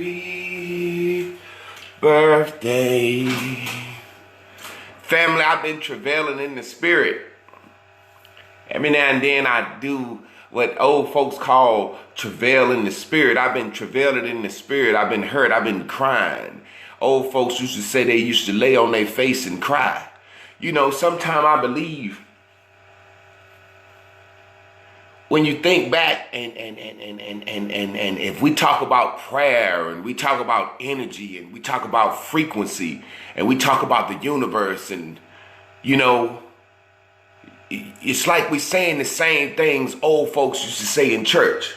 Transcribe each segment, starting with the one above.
Happy birthday. Family, I've been travailing in the spirit. Every now and then I do what old folks call travail in the spirit. I've been travailing in the spirit. I've been hurt. I've been crying. Old folks used to say they used to lay on their face and cry. You know, sometimes I believe when you think back and if we talk about prayer and we talk about energy and we talk about frequency and we talk about the universe and, you know, it's like we're saying the same things old folks used to say in church.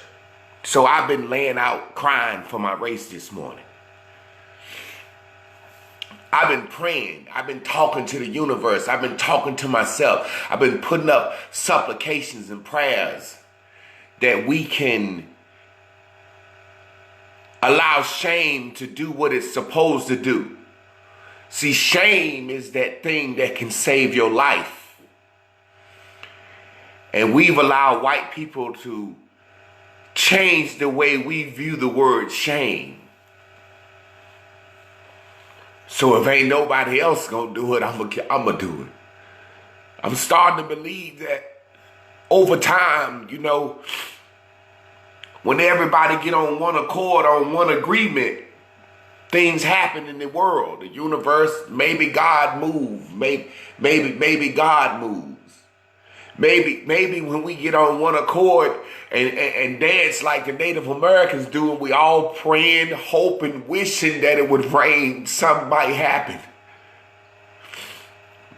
So I've been laying out crying for my race this morning. I've been praying. I've been talking to the universe. I've been talking to myself. I've been putting up supplications and prayers that we can allow shame to do what it's supposed to do. See, shame is that thing that can save your life. And we've allowed white people to change the way we view the word shame. So if ain't nobody else gonna do it, I'm gonna do it. I'm starting to believe that over time, you know, when everybody get on one accord, on one agreement, things happen in the world, the universe. Maybe God moves. Maybe God moves. Maybe when we get on one accord and dance like the Native Americans do, and we all praying, hoping, wishing that it would rain, something might happen.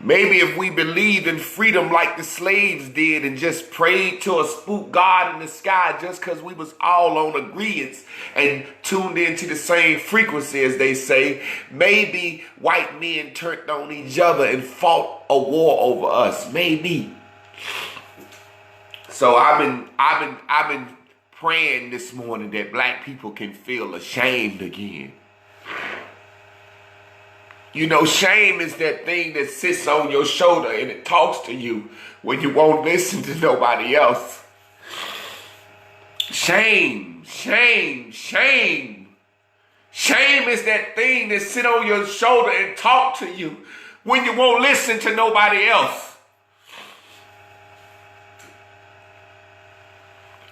Maybe if we believed in freedom like the slaves did and just prayed to a spook God in the sky just because we was all on agreement and tuned into the same frequency, as they say, maybe white men turned on each other and fought a war over us. Maybe. So I've been praying this morning that black people can feel ashamed again. You know, shame is that thing that sits on your shoulder and it talks to you when you won't listen to nobody else. Shame, shame, shame. Shame is that thing that sits on your shoulder and talk to you when you won't listen to nobody else.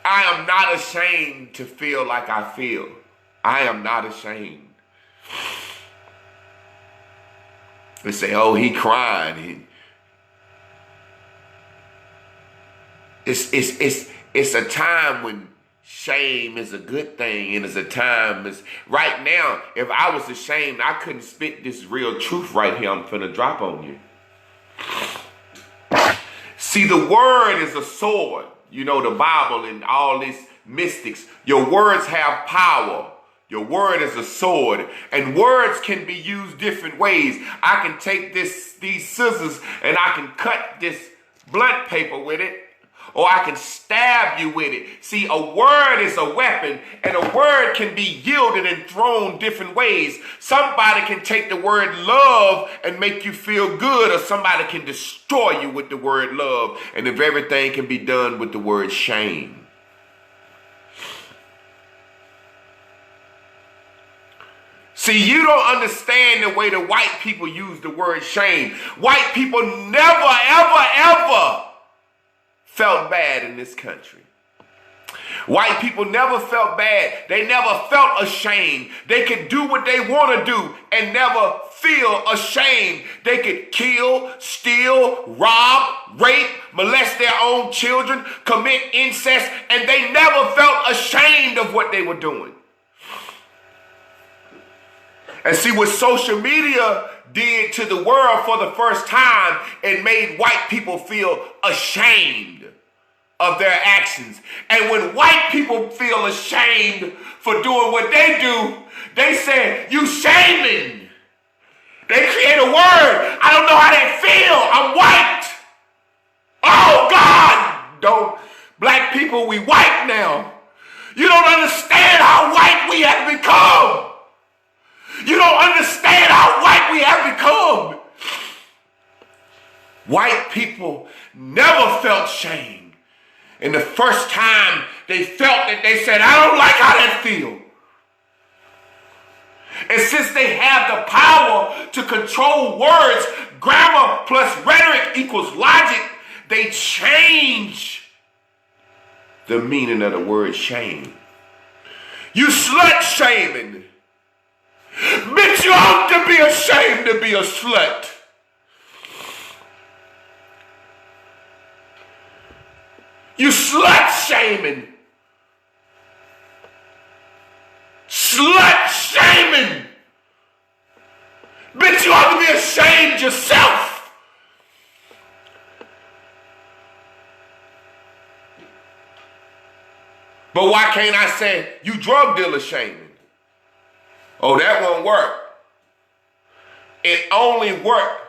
I am not ashamed to feel like I feel. I am not ashamed. They say, oh, he crying. It's a time when shame is a good thing, and it's a time right now. If I was ashamed, I couldn't spit this real truth right here. I'm finna drop on you. See, the word is a sword. You know, the Bible and all these mystics. Your words have power. Your word is a sword, and words can be used different ways. I can take these scissors and I can cut this blunt paper with it, or I can stab you with it. See, a word is a weapon, and a word can be yielded and thrown different ways. Somebody can take the word love and make you feel good, or somebody can destroy you with the word love. And if everything can be done with the word shame. See, you don't understand the way the white people use the word shame. White people never, ever, ever felt bad in this country. White people never felt bad. They never felt ashamed. They could do what they want to do and never feel ashamed. They could kill, steal, rob, rape, molest their own children, commit incest, and they never felt ashamed of what they were doing. And see, what social media did to the world for the first time, it made white people feel ashamed of their actions. And when white people feel ashamed for doing what they do, they say, you shaming. They create a word. I don't know how they feel. I'm white. Oh, God. Black people, we white now. You don't understand how white we have become. You don't understand how white we have become. White people never felt shame. And the first time they felt it, they said, I don't like how that feels. And since they have the power to control words, grammar plus rhetoric equals logic, they change the meaning of the word shame. You slut shaming. Bitch, you ought to be ashamed to be a slut. You slut shaming. Slut shaming. Bitch, you ought to be ashamed yourself. But why can't I say you drug dealer shaming? Oh, that won't work. It only works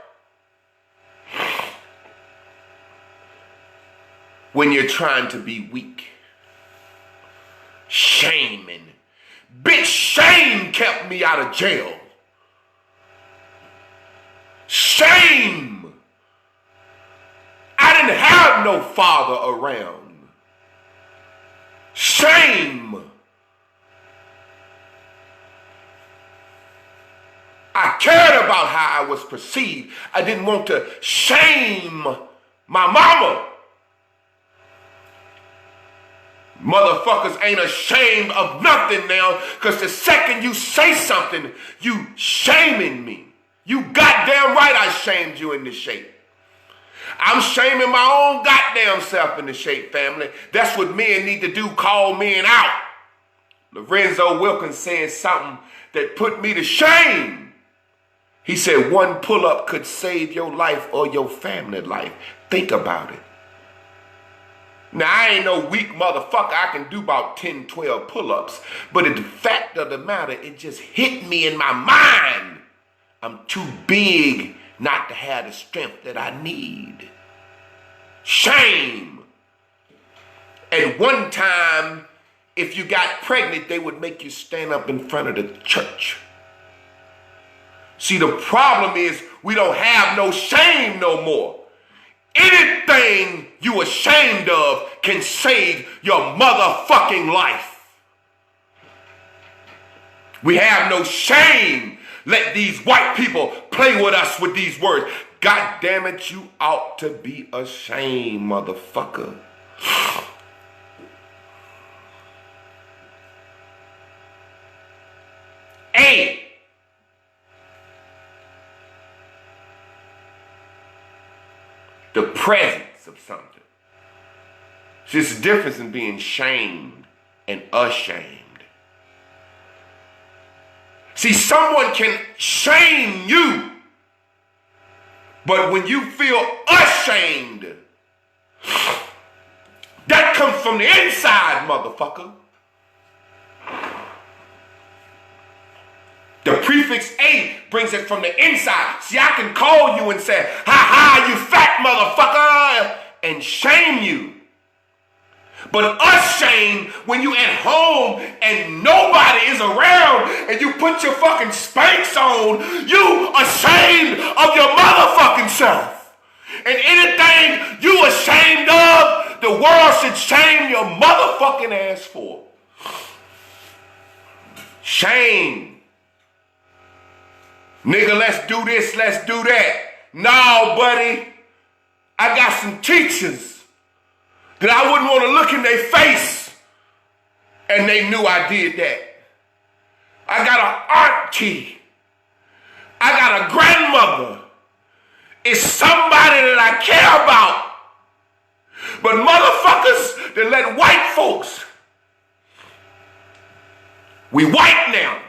when you're trying to be weak. Shaming. Bitch, shame kept me out of jail. Shame. I didn't have no father around. Shame. I cared about how I was perceived. I didn't want to shame my mama. Motherfuckers ain't ashamed of nothing now, because the second you say something, you shaming me. You goddamn right I shamed you into shape. I'm shaming my own goddamn self into shape, family. That's what men need to do, call men out. Lorenzo Wilkins said something that put me to shame. He said one pull-up could save your life or your family life. Think about it. Now, I ain't no weak motherfucker. I can do about 10, 12 pull-ups. But the fact of the matter, it just hit me in my mind. I'm too big not to have the strength that I need. Shame. At one time, if you got pregnant, they would make you stand up in front of the church. See, the problem is we don't have no shame no more. Anything you ashamed of can save your motherfucking life. We have no shame. Let these white people play with us with these words. God damn it, you ought to be ashamed, motherfucker. A. The presence of something. There's a difference in being shamed and ashamed. See, someone can shame you, but when you feel ashamed, that comes from the inside, motherfucker. The prefix A brings it from the inside. See, I can call you and say, ha ha, you fat motherfucker, and shame you. But ashamed, when you at home and nobody is around and you put your fucking Spanx on, you ashamed of your motherfucking self. And anything you ashamed of, the world should shame your motherfucking ass for. Shame. Nigga, let's do this, let's do that. No, buddy. I got some teachers that I wouldn't want to look in their face, and they knew I did that. I got an auntie. I got a grandmother. It's somebody that I care about. But motherfuckers that let white folks, we white now.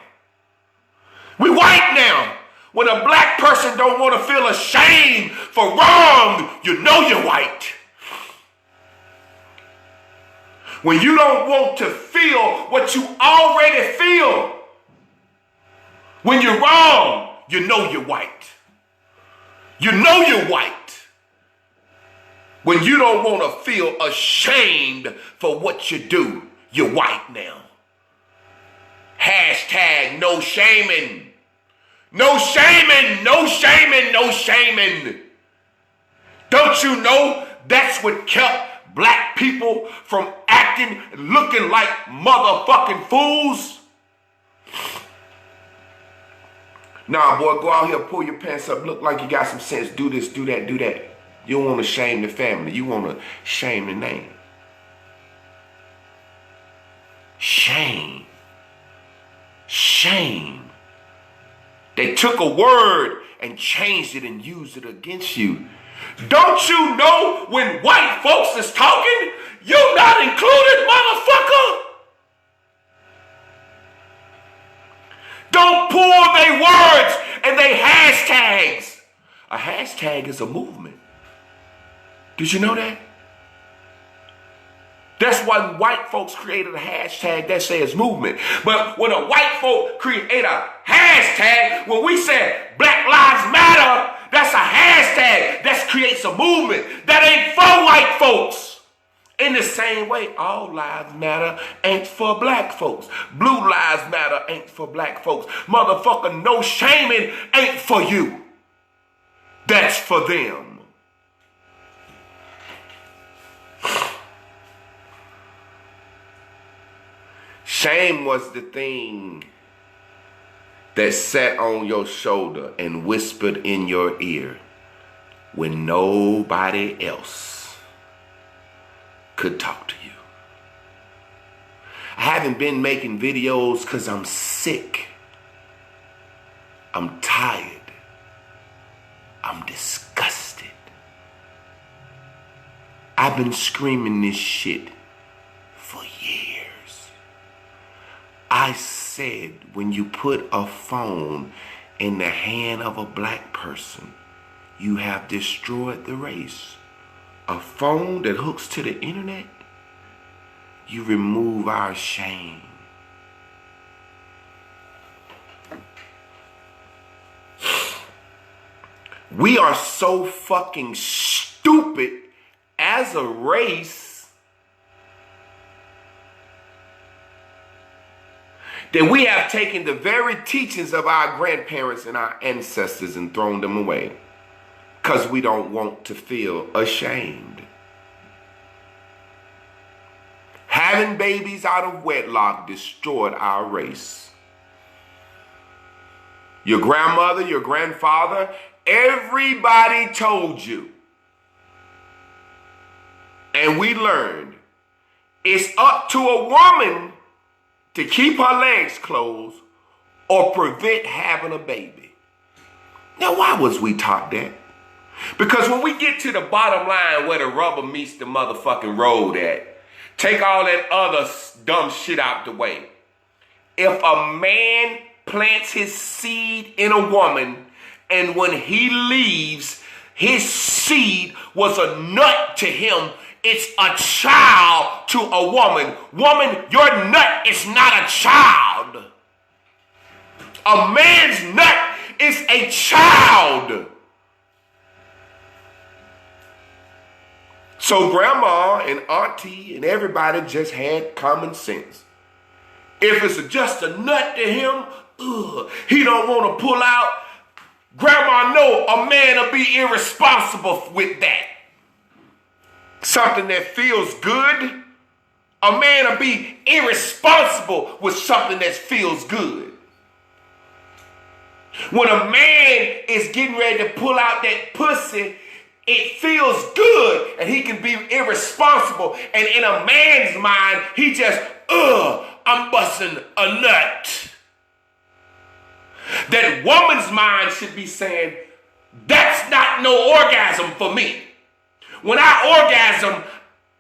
We white now. When a black person don't want to feel ashamed for wrong, you know you're white. When you don't want to feel what you already feel, when you're wrong, you know you're white. You know you're white. When you don't want to feel ashamed for what you do, you're white now. Hashtag no shaming. No shaming, no shaming, no shaming. Don't you know that's what kept black people from acting and looking like motherfucking fools? Nah, boy, go out here, pull your pants up, look like you got some sense, do this, do that, do that. You don't want to shame the family. You want to shame the name. Shame. Shame. They took a word and changed it and used it against you. Don't you know when white folks is talking, you're not included, motherfucker? Don't pull their words and they hashtags. A hashtag is a movement. Did you know that? That's why white folks created a hashtag that says movement. But when a white folk create a hashtag, when we say Black Lives Matter, that's a hashtag that creates a movement. That ain't for white folks. In the same way, all lives matter ain't for black folks. Blue lives matter ain't for black folks. Motherfucker, no shaming ain't for you. That's for them. Shame was the thing that sat on your shoulder and whispered in your ear when nobody else could talk to you. I haven't been making videos because I'm sick. I'm tired. I'm disgusted. I've been screaming this shit for years. I said, when you put a phone in the hand of a black person, you have destroyed the race. A phone that hooks to the internet, you remove our shame. We are so fucking stupid as a race that we have taken the very teachings of our grandparents and our ancestors and thrown them away because we don't want to feel ashamed. Having babies out of wedlock destroyed our race. Your grandmother, your grandfather, everybody told you. And we learned it's up to a woman to keep her legs closed or prevent having a baby. Now, why was we taught that? Because when we get to the bottom line where the rubber meets the motherfucking road at, take all that other dumb shit out the way. If a man plants his seed in a woman and when he leaves, his seed was a nut to him, it's a child to a woman. Woman, your nut is not a child. A man's nut is a child. So grandma and auntie and everybody just had common sense. If it's just a nut to him, he don't want to pull out. Grandma know a man will be irresponsible with that. Something that feels good, a man will be irresponsible with something that feels good. When a man is getting ready to pull out that pussy, it feels good and he can be irresponsible. And in a man's mind, he just, I'm busting a nut. That woman's mind should be saying, that's not no orgasm for me. When I orgasm,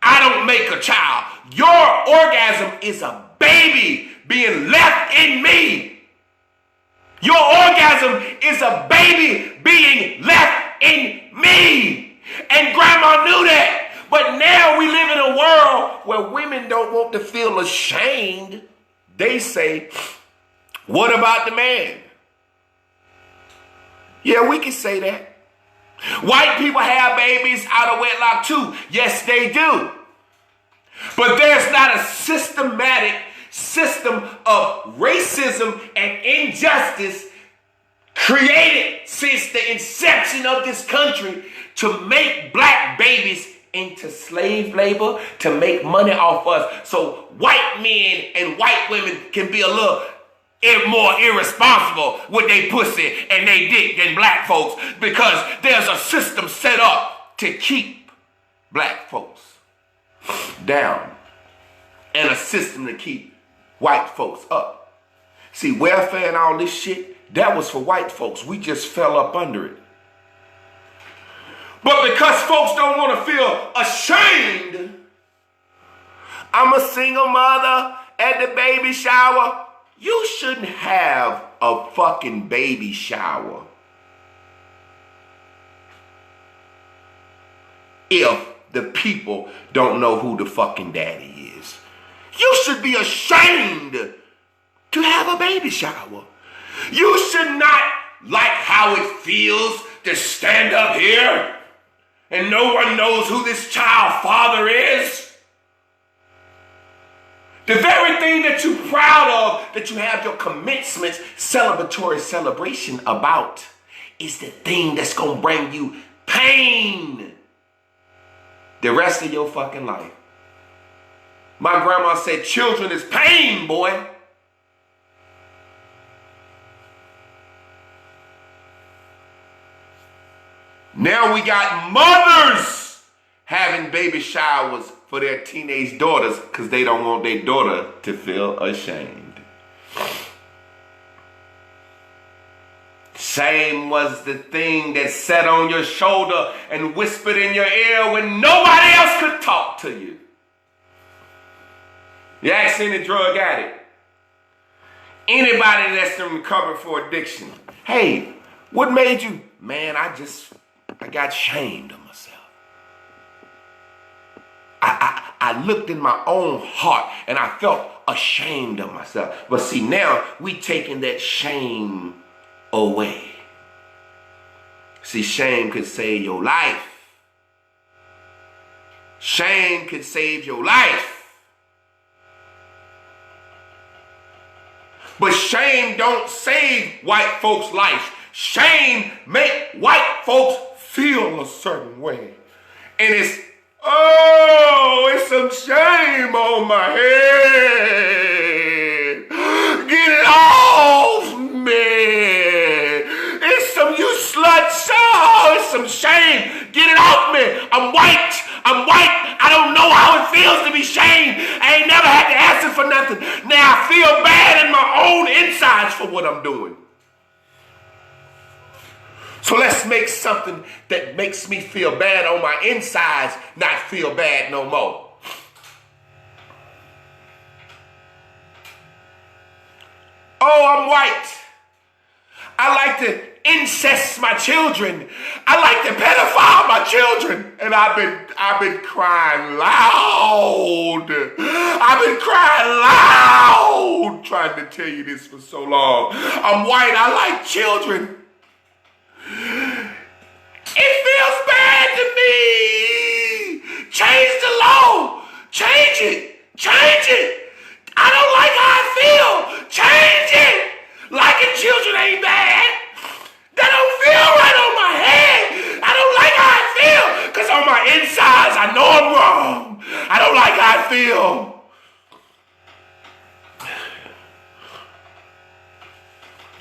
I don't make a child. Your orgasm is a baby being left in me. Your orgasm is a baby being left in me. And grandma knew that. But now we live in a world where women don't want to feel ashamed. They say, what about the man? Yeah, we can say that. White people have babies out of wedlock too. Yes, they do. But there's not a systematic system of racism and injustice created since the inception of this country to make black babies into slave labor, to make money off us. So white men and white women can be a little more irresponsible with their pussy and they dick than black folks, because there's a system set up to keep black folks down and a system to keep white folks up. See, welfare and all this shit, that was for white folks. We just fell up under it. But because folks don't want to feel ashamed, I'm a single mother at the baby shower. You shouldn't have a fucking baby shower if the people don't know who the fucking daddy is. You should be ashamed to have a baby shower. You should not like how it feels to stand up here and no one knows who this child father is. The very thing that you're proud of, that you have your commencement celebratory celebration about, is the thing that's going to bring you pain the rest of your fucking life. My grandma said, children is pain, boy. Now we got mothers having baby showers for their teenage daughters because they don't want their daughter to feel ashamed. Shame was the thing that sat on your shoulder and whispered in your ear when nobody else could talk to you. You ask any drug addict, anybody that's been recovered for addiction, hey, what made you? Man, I got ashamed of myself. I looked in my own heart and I felt ashamed of myself. But see, now we taking that shame away. See, shame could save your life. Shame could save your life. But shame don't save white folks' life. Shame make white folks feel a certain way. And it's some shame on my head. Get it off me. It's some, you slut, it's some shame. Get it off me. I'm white. I don't know how it feels to be shamed. I ain't never had to answer for nothing. Now I feel bad in my own insides for what I'm doing. So let's make something that makes me feel bad on my insides not feel bad no more. Oh, I'm white. I like to incest my children. I like to pedophile my children. And I've been crying loud. I've been crying loud trying to tell you this for so long. I'm white. I like children. It feels bad to me. Change the law. Change it. Change it. I don't like how I feel. Change it. Liking children ain't bad. That don't feel right on my head. I don't like how I feel. Because on my insides, I know I'm wrong. I don't like how I feel.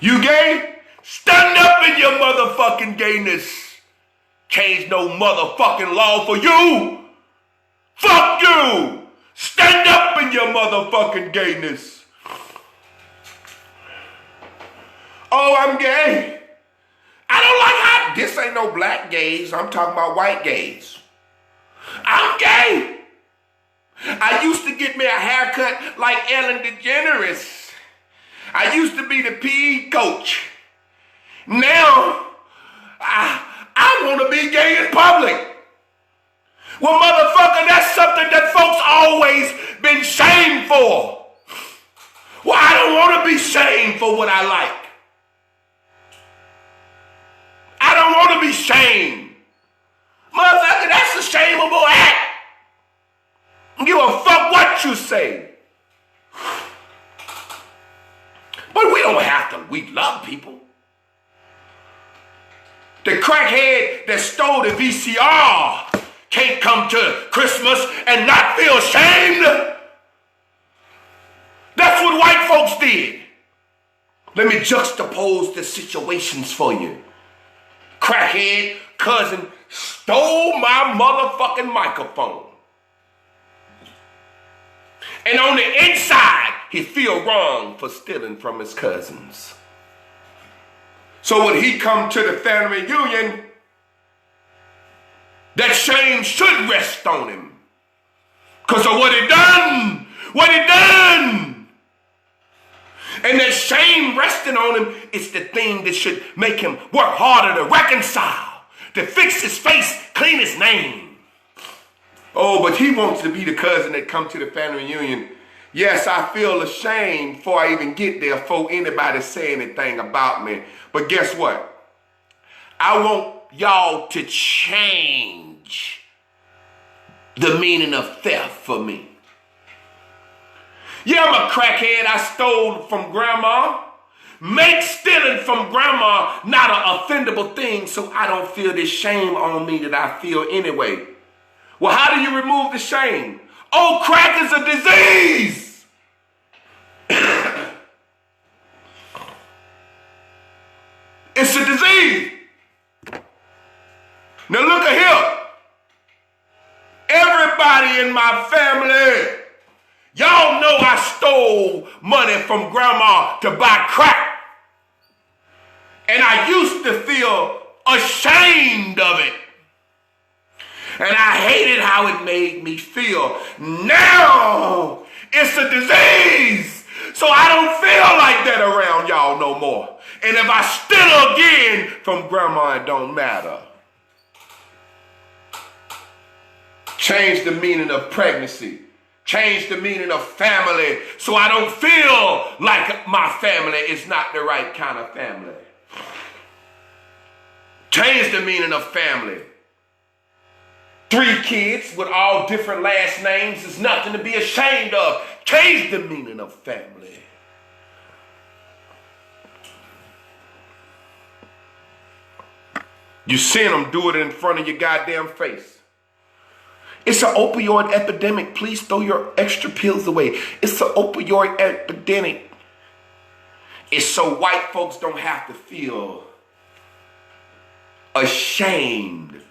You gay? Stand up in your motherfucking gayness. Change no motherfucking law for you. Fuck you. Stand up in your motherfucking gayness. Oh, I'm gay. I don't like how, this ain't no black gays. I'm talking about white gays. I'm gay. I used to get me a haircut like Ellen DeGeneres. I used to be the PE coach. Now, I want to be gay in public. Well, motherfucker, that's something that folks always been shamed for. Well, I don't want to be shamed for what I like. I don't want to be shamed. Motherfucker, that's a shameable act. Give a fuck what you say. But we don't have to. We love people. The crackhead that stole the VCR can't come to Christmas and not feel ashamed. That's what white folks did. Let me juxtapose the situations for you. Crackhead cousin stole my motherfucking microphone. And on the inside, he feel wrong for stealing from his cousins. So when he come to the family reunion, that shame should rest on him. Because of what he done. What he done. And that shame resting on him is the thing that should make him work harder to reconcile, to fix his face, clean his name. Oh, but he wants to be the cousin that come to the family reunion. Yes, I feel ashamed before I even get there, before anybody say anything about me. But guess what? I want y'all to change the meaning of theft for me. Yeah, I'm a crackhead. I stole from grandma. Make stealing from grandma not an offendable thing so I don't feel this shame on me that I feel anyway. Well, how do you remove the shame? Oh, crack is a disease. It's a disease. Now look at here. Everybody in my family, y'all know I stole money from grandma to buy crack. And I used to feel ashamed of it. And I hated how it made me feel. Now it's a disease. So I don't feel like that around y'all no more. And if I steal again from grandma, it don't matter. Change the meaning of pregnancy. Change the meaning of family so I don't feel like my family is not the right kind of family. Change the meaning of family. 3 kids with all different last names is nothing to be ashamed of. Change the meaning of family. You seen them do it in front of your goddamn face. It's an opioid epidemic. Please throw your extra pills away. It's an opioid epidemic. It's so white folks don't have to feel ashamed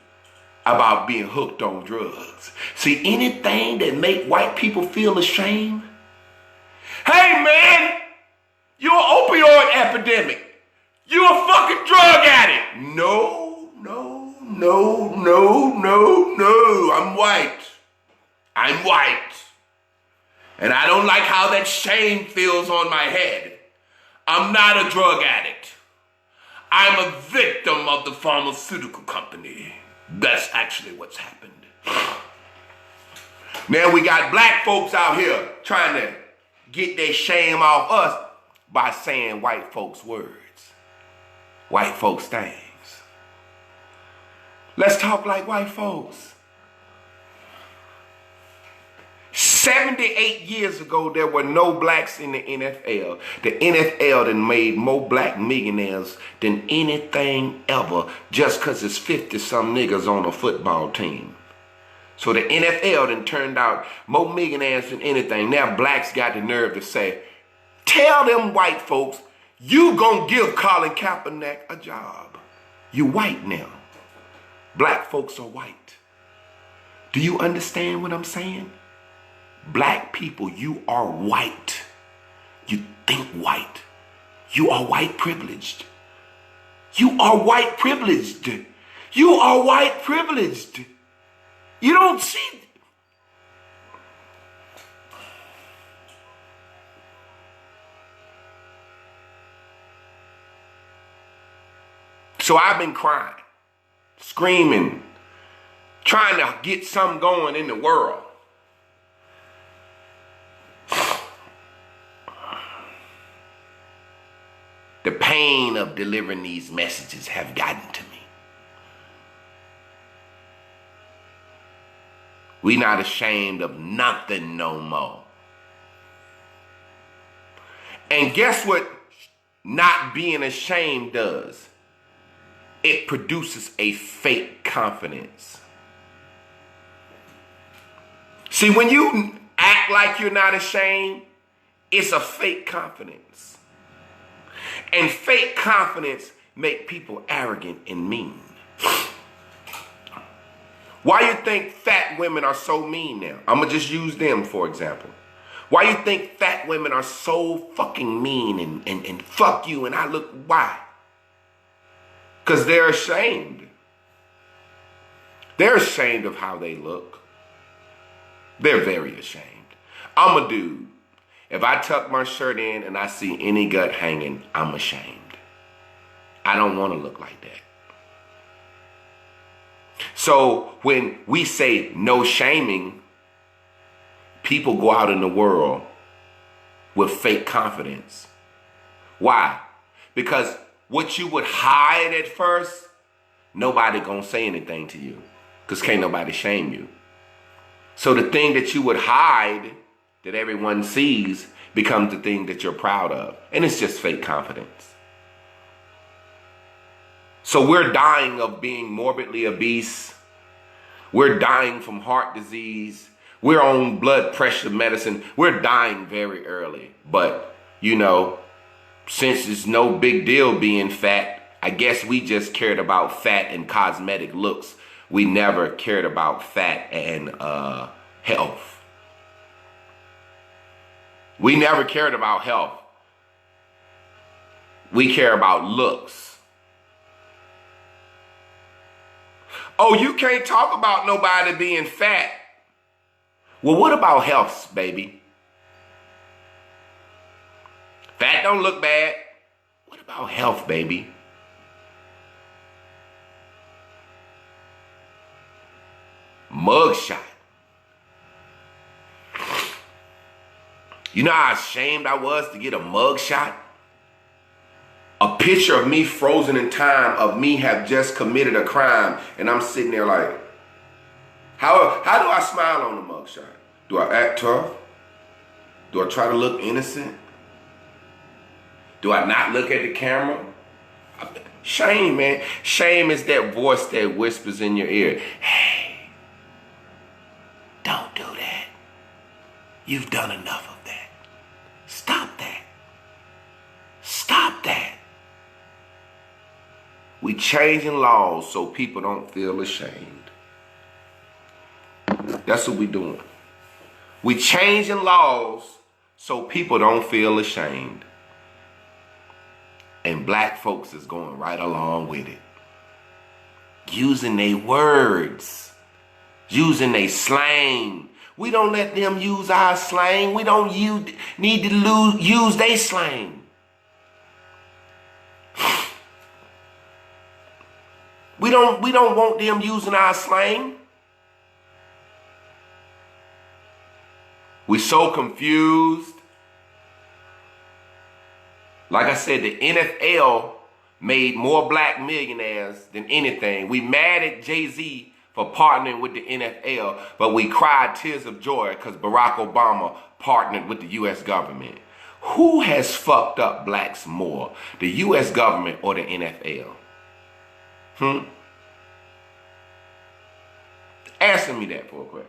about being hooked on drugs. See, anything that make white people feel ashamed. Hey man, you're an opioid epidemic. You're a fucking drug addict. No. I'm white. I'm white. And I don't like how that shame feels on my head. I'm not a drug addict. I'm a victim of the pharmaceutical company. That's actually what's happened. Now we got black folks out here trying to get their shame off us by saying white folks' words. White folks' things. Let's talk like white folks. 78 years ago, there were no blacks in the NFL. The NFL done made more black millionaires than anything ever just because it's 50-some niggas on a football team. So the NFL done turned out more millionaires than anything. Now blacks got the nerve to say, tell them white folks, you gonna give Colin Kaepernick a job. You white now. Black folks are white. Do you understand what I'm saying? Black people, you are white. You think white. You are white privileged. You are white privileged. You are white privileged. You don't see. So I've been crying, screaming, trying to get something going in the world. The pain of delivering these messages have gotten to me. We not ashamed of nothing no more. And guess what not being ashamed does? It produces a fake confidence. See, when you act like you're not ashamed, it's a fake confidence. And fake confidence make people arrogant and mean. Why you think fat women are so mean now? I'm going to just use them for example. Why you think fat women are so fucking mean and fuck you and I look, why? Because they're ashamed. They're ashamed of how they look. They're very ashamed. I'm a dude. If I tuck my shirt in and I see any gut hanging, I'm ashamed. I don't want to look like that. So when we say no shaming, people go out in the world with fake confidence. Why? Because what you would hide at first, nobody gonna say anything to you. Because can't nobody shame you. So the thing that you would hide, that everyone sees, becomes the thing that you're proud of. And it's just fake confidence. So we're dying of being morbidly obese. We're dying from heart disease. We're on blood pressure medicine. We're dying very early. But, you know, since it's no big deal being fat, I guess we just cared about fat and cosmetic looks. We never cared about fat and health. We never cared about health. We care about looks. Oh, you can't talk about nobody being fat. Well, what about health, baby? Fat don't look bad. What about health, baby? Mugshot. You know how ashamed I was to get a mugshot? A picture of me frozen in time of me have just committed a crime and I'm sitting there like, how do I smile on the mugshot? Do I act tough? Do I try to look innocent? Do I not look at the camera? Shame, man. Shame is that voice that whispers in your ear, hey, don't do that. You've done enough of that. Stop that. Stop that. We changing laws so people don't feel ashamed. That's what we doing. We changing laws so people don't feel ashamed. And black folks is going right along with it. Using their words. Using their slang. We don't let them use our slang. We don't need to use their slang. We don't want them using our slang. We so confused. Like I said, the NFL made more black millionaires than anything. We mad at Jay-Z for partnering with the NFL, but we cried tears of joy because Barack Obama partnered with the U.S. government. Who has fucked up blacks more, the U.S. government or the NFL? Answer me that for a quick.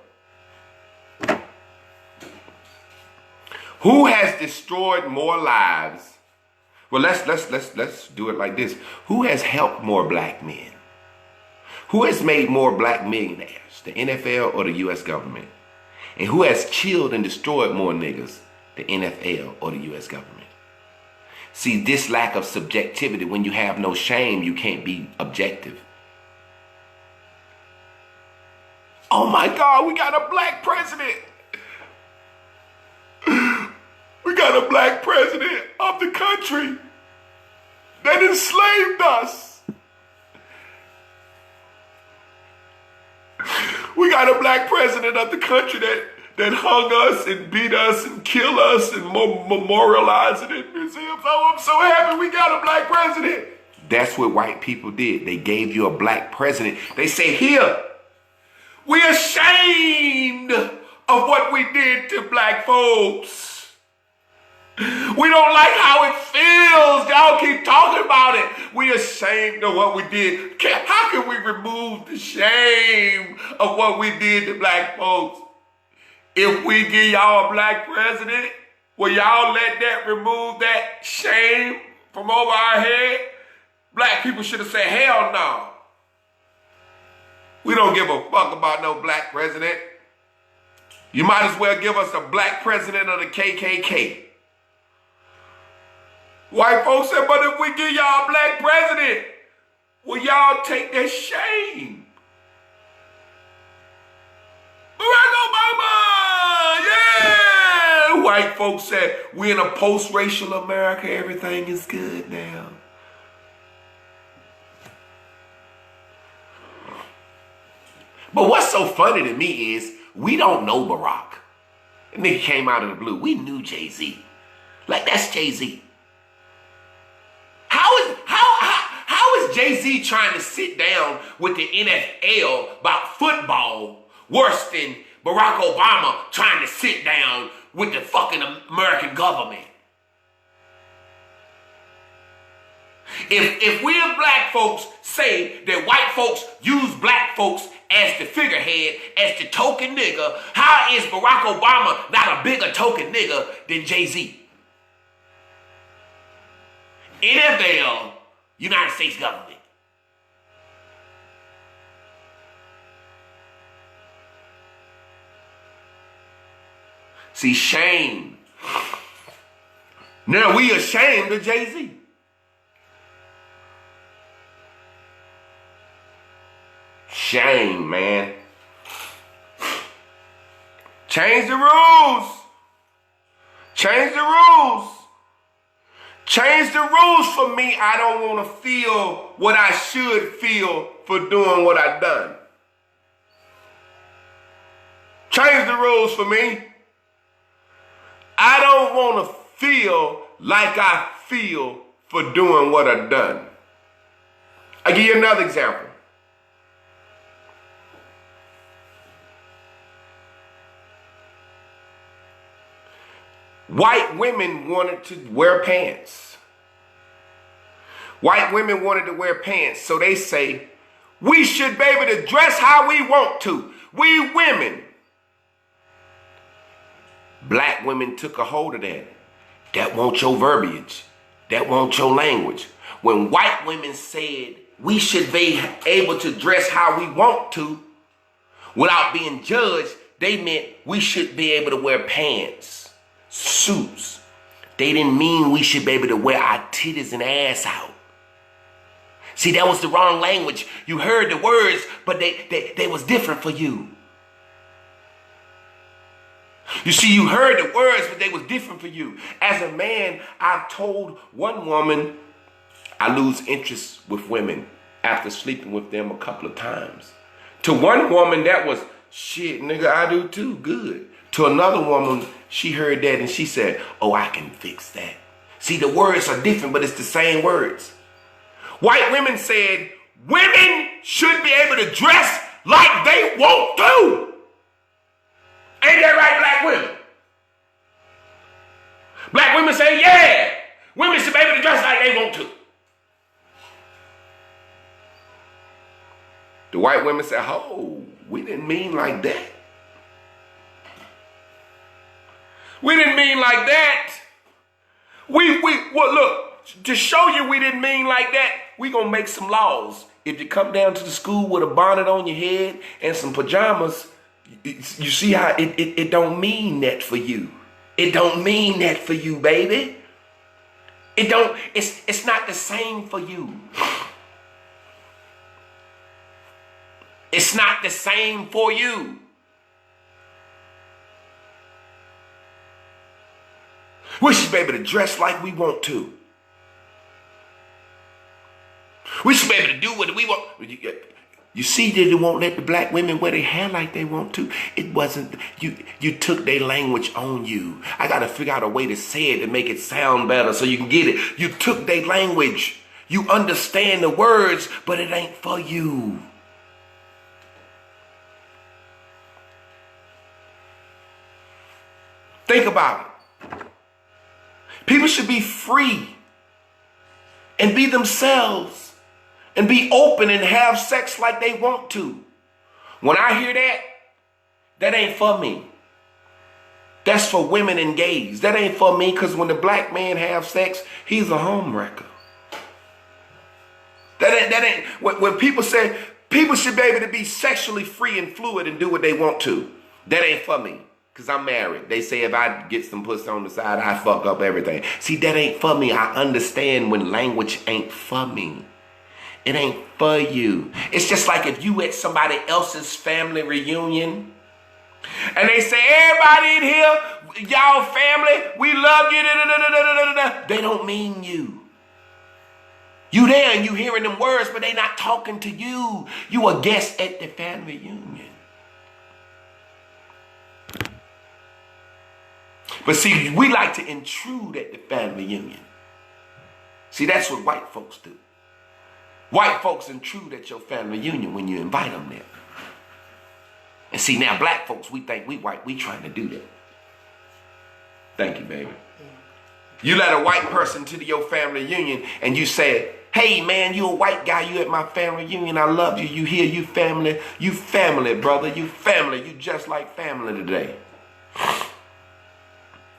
Who has destroyed more lives? Well, let's do it like this. Who has helped more black men? Who has made more black millionaires? The NFL or the U.S. government? And who has killed and destroyed more niggas? The NFL or the U.S. government? See, this lack of subjectivity, when you have no shame, you can't be objective. Oh my God, we got a black president. We got a black president of the country that enslaved us. We got a black president of the country that hung us and beat us and killed us and memorialized it in museums. Oh, I'm so happy we got a black president. That's what white people did. They gave you a black president. They say, here, we're ashamed of what we did to black folks. We don't like how it feels. Y'all keep talking about it. We ashamed of what we did. How can we remove the shame of what we did to black folks? If we give y'all a black president, will y'all let that remove that shame from over our head, black people should have said, hell no. We don't give a fuck about no black president. You might as well give us a black president of the KKK. White folks said, but if we give y'all a black president, will y'all take that shame? Barack Obama, yeah! White folks said, we're in a post-racial America, everything is good now. But what's so funny to me is, we don't know Barack. That nigga came out of the blue. We knew Jay-Z. Like, that's Jay-Z. How is Jay-Z trying to sit down with the NFL about football worse than Barack Obama trying to sit down with the fucking American government? If we as black folks say that white folks use black folks as the figurehead, as the token nigga, how is Barack Obama not a bigger token nigga than Jay-Z? NFL, United States government. See, shame. Now we ashamed of Jay-Z. Shame, man. Change the rules. Change the rules. Change the rules for me. I don't want to feel what I should feel for doing what I've done. Change the rules for me. I don't want to feel like I feel for doing what I've done. I'll give you another example. White women wanted to wear pants. White women wanted to wear pants, so they say, we should be able to dress how we want to. We women. Black women took a hold of that. That won't your verbiage. That won't your language. When white women said we should be able to dress how we want to without being judged, they meant we should be able to wear pants, suits. They didn't mean we should be able to wear our titties and ass out. See, that was the wrong language. You heard the words, but they was different for you. You see, you heard the words, but they was different for you. As a man, I've told one woman I lose interest with women after sleeping with them a couple of times. To one woman, that was, shit, nigga, I do too, good. To another woman, she heard that and she said, oh, I can fix that. See, the words are different, but it's the same words. White women said, women should be able to dress like they want to. Ain't that right, black women? Black women say, yeah, women should be able to dress like they want to. The white women say, oh, we didn't mean like that. We didn't mean like that. Well, look, to show you we didn't mean like that, we gonna make some laws. If you come down to the school with a bonnet on your head and some pajamas, you see how it don't mean that for you. It don't mean that for you, baby. It's not the same for you. It's not the same for you. We should be able to dress like we want to. We should be able to do what we want. You see that they won't let the black women wear their hair like they want to. It wasn't, you took their language on you. I got to figure out a way to say it to make it sound better so you can get it. You took their language. You understand the words, but it ain't for you. Think about it. People should be free and be themselves and be open and have sex like they want to. When I hear that, that ain't for me. That's for women and gays. That ain't for me, because when the black man have sex, he's a home wrecker. That ain't when people say people should be able to be sexually free and fluid and do what they want to. That ain't for me, because I'm married. They say if I get some pussy on the side, I fuck up everything. See, that ain't for me. I understand when language ain't for me. It ain't for you. It's just like if you at somebody else's family reunion and they say, everybody in here, y'all family, we love you. They don't mean you. You there and you hearing them words, but they not talking to you. You a guest at the family reunion. But see, we like to intrude at the family reunion. See, that's what white folks do. White folks intrude at your family reunion when you invite them there. And see, now black folks, we think we white, we trying to do that. Thank you, baby. You let a white person to your family reunion and you say, hey man, you a white guy, you at my family reunion, I love you, you here, you family, brother, you family, you just like family today.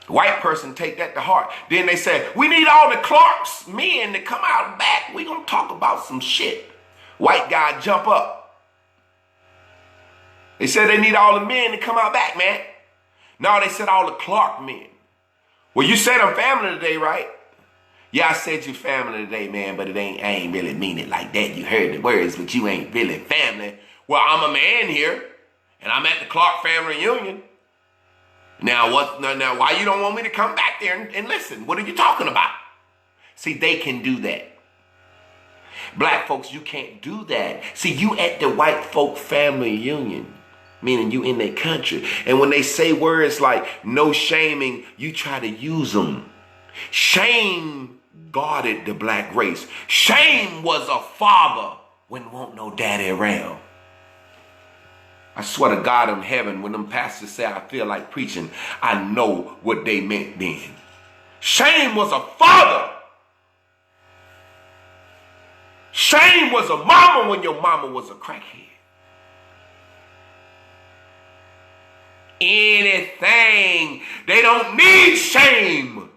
White person take that to heart. Then they say, we need all the Clarks men to come out back. We gonna talk about some shit. White guy jump up. They said they need all the men to come out back, man. No, they said all the Clark men. Well, you said I'm family today, right? Yeah, I said you family today, man, but I ain't really mean it like that. You heard the words, but you ain't really family. Well, I'm a man here, and I'm at the Clark family reunion. Now, why you don't want me to come back there and listen? What are you talking about? See, they can do that. Black folks, you can't do that. See, you at the white folk family reunion, meaning you in their country. And when they say words like no shaming, you try to use them. Shame guarded the black race. Shame was a father when won't no daddy around. I swear to God in heaven, when them pastors say I feel like preaching, I know what they meant then. Shame was a father. Shame was a mama when your mama was a crackhead. Anything. They don't need shame.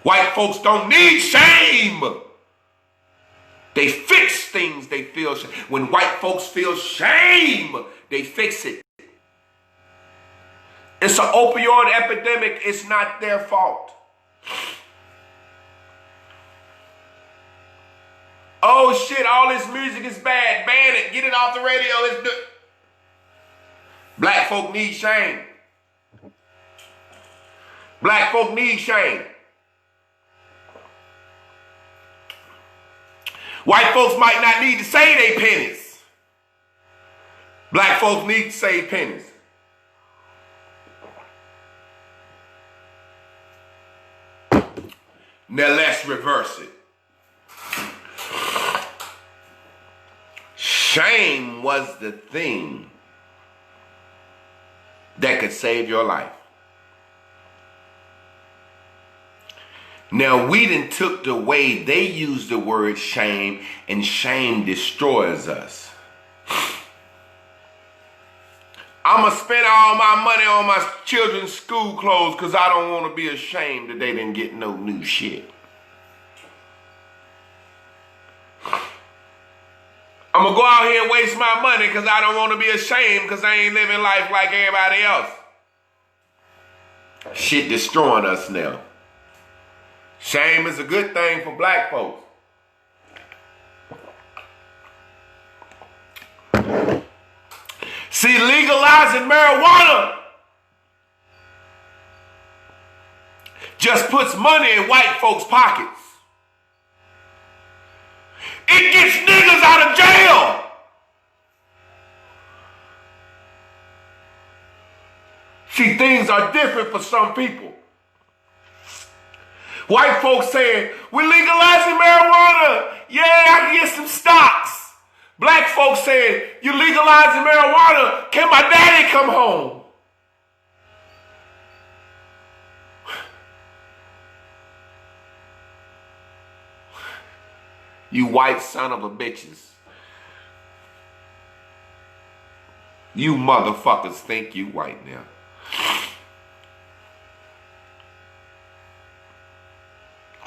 White folks don't need shame. They fix things they feel shame. When white folks feel shame, they fix it. It's an opioid epidemic. It's not their fault. Oh shit, all this music is bad. Ban it. Get it off the radio. It's good. Black folk need shame. Black folk need shame. White folks might not need to save their pennies. Black folks need to save pennies. Now let's reverse it. Shame was the thing that could save your life. Now we done took the way they use the word shame, and shame destroys us. I'ma spend all my money on my children's school clothes because I don't want to be ashamed that they didn't get no new shit. I'm gonna go out here and waste my money because I don't want to be ashamed because I ain't living life like everybody else. Shit destroying us now. Shame is a good thing for black folks. See, legalizing marijuana just puts money in white folks' pockets. It gets niggas out of jail. See, things are different for some people. White folks saying, we're legalizing marijuana. Yeah, I can get some stocks. Black folks saying, you're legalizing marijuana. Can my daddy come home? You white son of a bitches. You motherfuckers think you white now.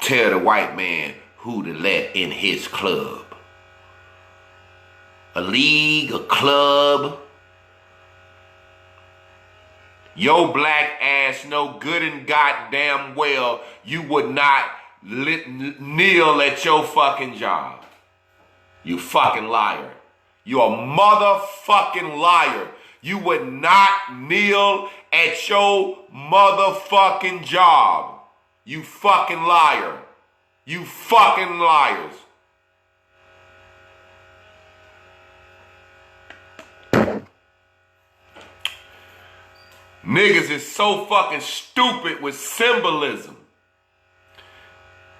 Tell the white man who to let in his club. A league, a club. Your black ass know good and goddamn well you would not kneel at your fucking job. You fucking liar. You a motherfucking liar. You would not kneel at your motherfucking job. You fucking liar. You fucking liars. Niggas is so fucking stupid with symbolism.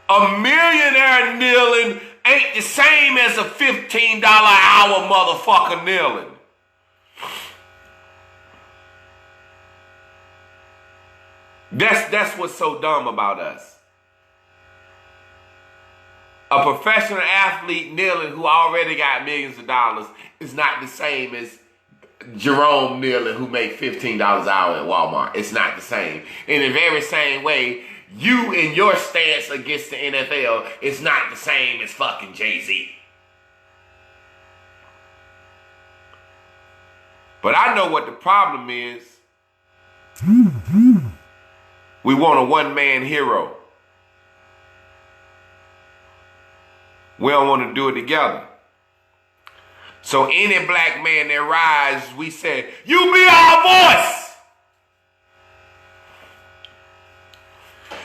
A millionaire kneeling ain't the same as a $15 an hour motherfucker kneeling. That's what's so dumb about us. A professional athlete kneeling who already got millions of dollars is not the same as Jerome kneeling who make $15 an hour at Walmart. It's not the same. In the very same way, you and your stance against the NFL is not the same as fucking Jay-Z. But I know what the problem is. We want a one-man hero. We don't want to do it together. So any black man that rise, we say, you be our voice.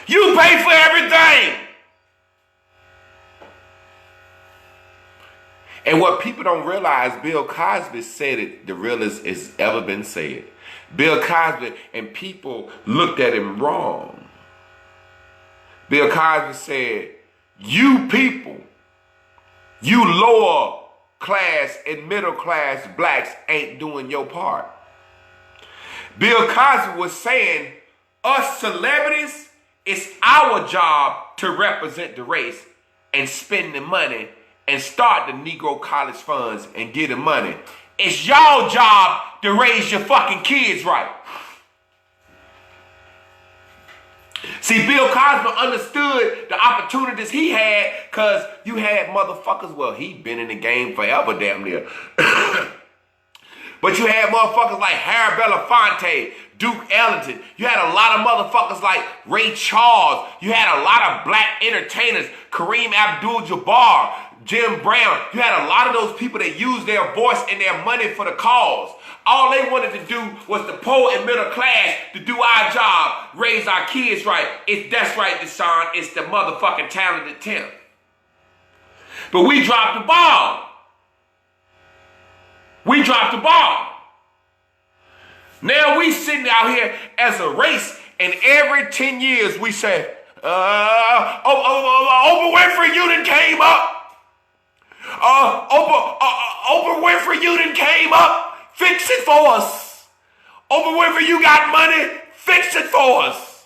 You pay for everything. And what people don't realize, Bill Cosby said it the realest it's ever been said. Bill Cosby, and people looked at him wrong. Bill Cosby said, you people, you lower class and middle class blacks ain't doing your part. Bill Cosby was saying, us celebrities, it's our job to represent the race and spend the money and start the Negro college funds and get the money. It's y'all job to raise your fucking kids right. See, Bill Cosby understood the opportunities he had because you had motherfuckers, well, he been in the game forever damn near. But you had motherfuckers like Harry Belafonte, Duke Ellington. You had a lot of motherfuckers like Ray Charles. You had a lot of black entertainers, Kareem Abdul-Jabbar, Jim Brown. You had a lot of those people that used their voice and their money for the cause. All they wanted to do was the poor and middle class to do our job, raise our kids right. That's right, Deshaun. It's the motherfucking talented 10th. But we dropped the ball. We dropped the ball. Now we sitting out here as a race, and every 10 years we say, Oprah Winfrey, you done came up. Oprah Winfrey, you done came up. Fix it for us. Oprah Winfrey, you got money. Fix it for us.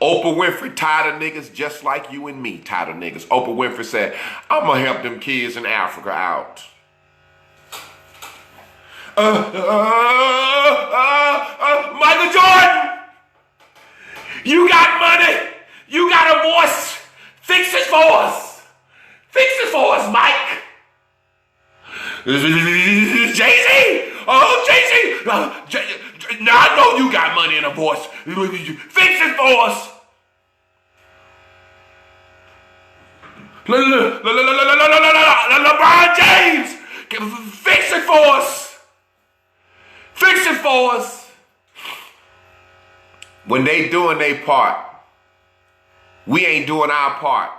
Oprah Winfrey tired of niggas just like you and me tired of niggas. Oprah Winfrey said, I'm going to help them kids in Africa out. Michael Jordan, you got money. You got a voice. Fix it for us. Fix it for us, Mike. Jay-Z. Oh, Jay-Z. Now I know you got money and a voice. Fix it for us. LeBron James. Fix it for us. Fix it for us. When they doing their part, we ain't doing our part.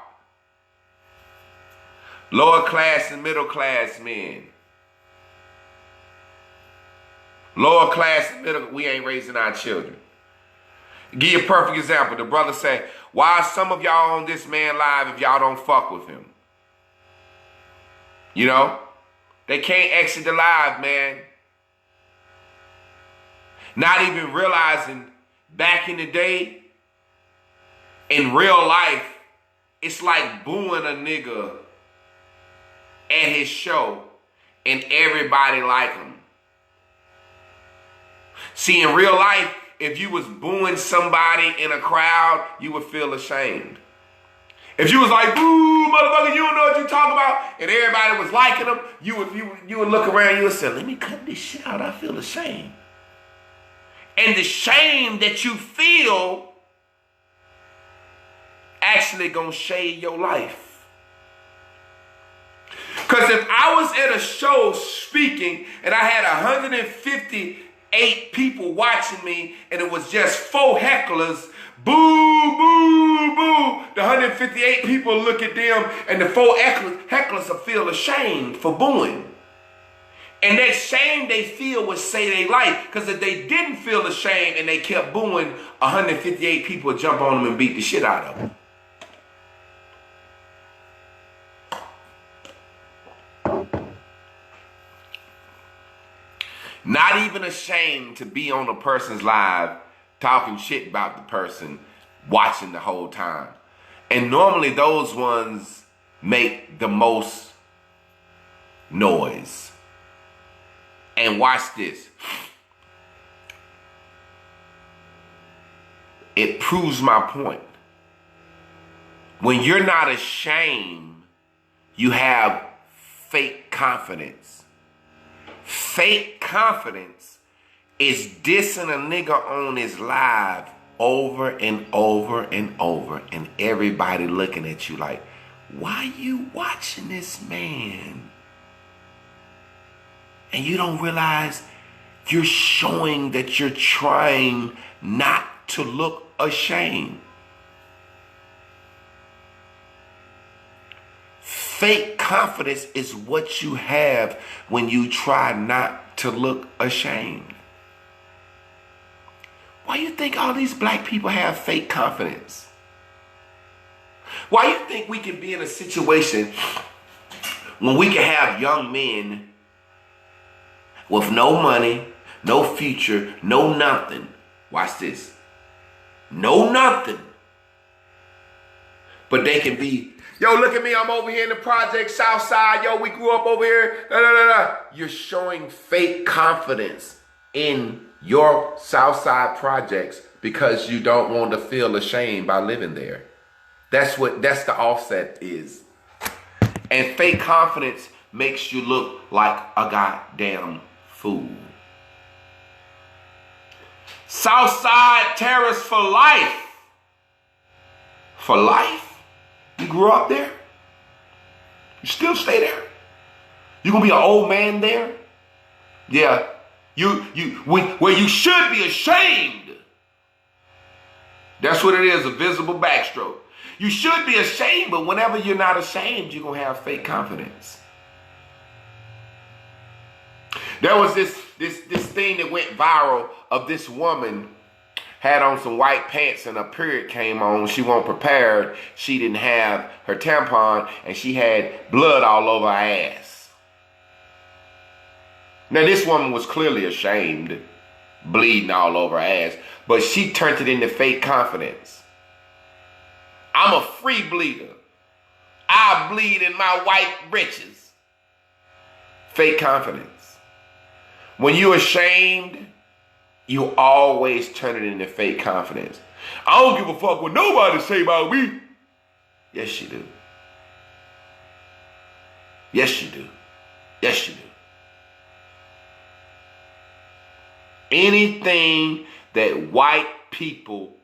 Lower class and middle class men. Lower class and middle, we ain't raising our children. Give you a perfect example. The brother say, why are some of y'all on this man live if y'all don't fuck with him? You know? They can't exit the live, man. Not even realizing back in the day, in real life, it's like booing a nigga at his show and everybody like him. See, in real life, if you was booing somebody in a crowd, you would feel ashamed. If you was like, boo, motherfucker, you don't know what you talking about, and everybody was liking them, you would look around, you would say, let me cut this shit out, I feel ashamed. And the shame that you feel actually gonna shade your life. Because if I was at a show speaking and I had 158 people watching me and it was just 4 hecklers, boo, boo, boo, the 158 people look at them and the 4 hecklers will feel ashamed for booing. And that shame they feel would say they like. Because if they didn't feel ashamed and they kept booing, 158 people would jump on them and beat the shit out of them. Not even ashamed to be on a person's live talking shit about the person, watching the whole time. And normally those ones make the most noise. And watch this. It proves my point. When you're not ashamed, you have fake confidence. Fake confidence is dissing a nigga on his live over and over and over, and everybody looking at you like, why you watching this man? And you don't realize you're showing that you're trying not to look ashamed. Fake confidence is what you have when you try not to look ashamed. Why do you think all these black people have fake confidence? Why do you think we can be in a situation when we can have young men with no money, no future, no nothing? Watch this. No nothing. But they can be, yo, look at me, I'm over here in the project, South Side, yo, we grew up over here, da, da, da, da. You're showing fake confidence in your South Side projects because you don't want to feel ashamed by living there. That's the offset is. And fake confidence makes you look like a goddamn fool. Southside terrorists for life. For life? You grew up there? You still stay there? You gonna be an old man there? Yeah. Where you should be ashamed. That's what it is, a visible backstroke. You should be ashamed, but whenever you're not ashamed, you're gonna have fake confidence. There was this thing that went viral of this woman had on some white pants and her period came on. She wasn't prepared. She didn't have her tampon and she had blood all over her ass. Now this woman was clearly ashamed, bleeding all over her ass, but she turned it into fake confidence. I'm a free bleeder. I bleed in my white britches. Fake confidence. When you're ashamed, you always turn it into fake confidence. I don't give a fuck what nobody say about me. Yes, you do. Yes, you do. Yes, you do. Anything that white people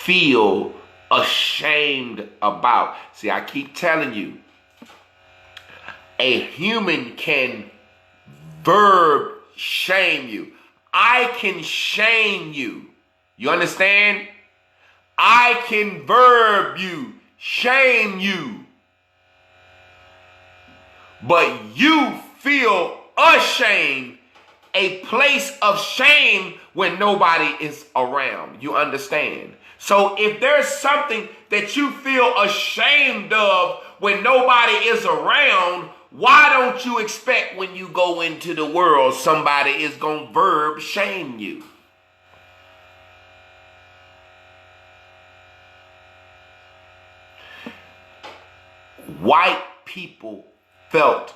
feel ashamed about. See, I keep telling you, a human can verb shame you. I can shame you. You understand? I can verb you, shame you. But you feel ashamed, a place of shame when nobody is around. You understand? So if there's something that you feel ashamed of when nobody is around, why don't you expect when you go into the world somebody is going to verb shame you? White people felt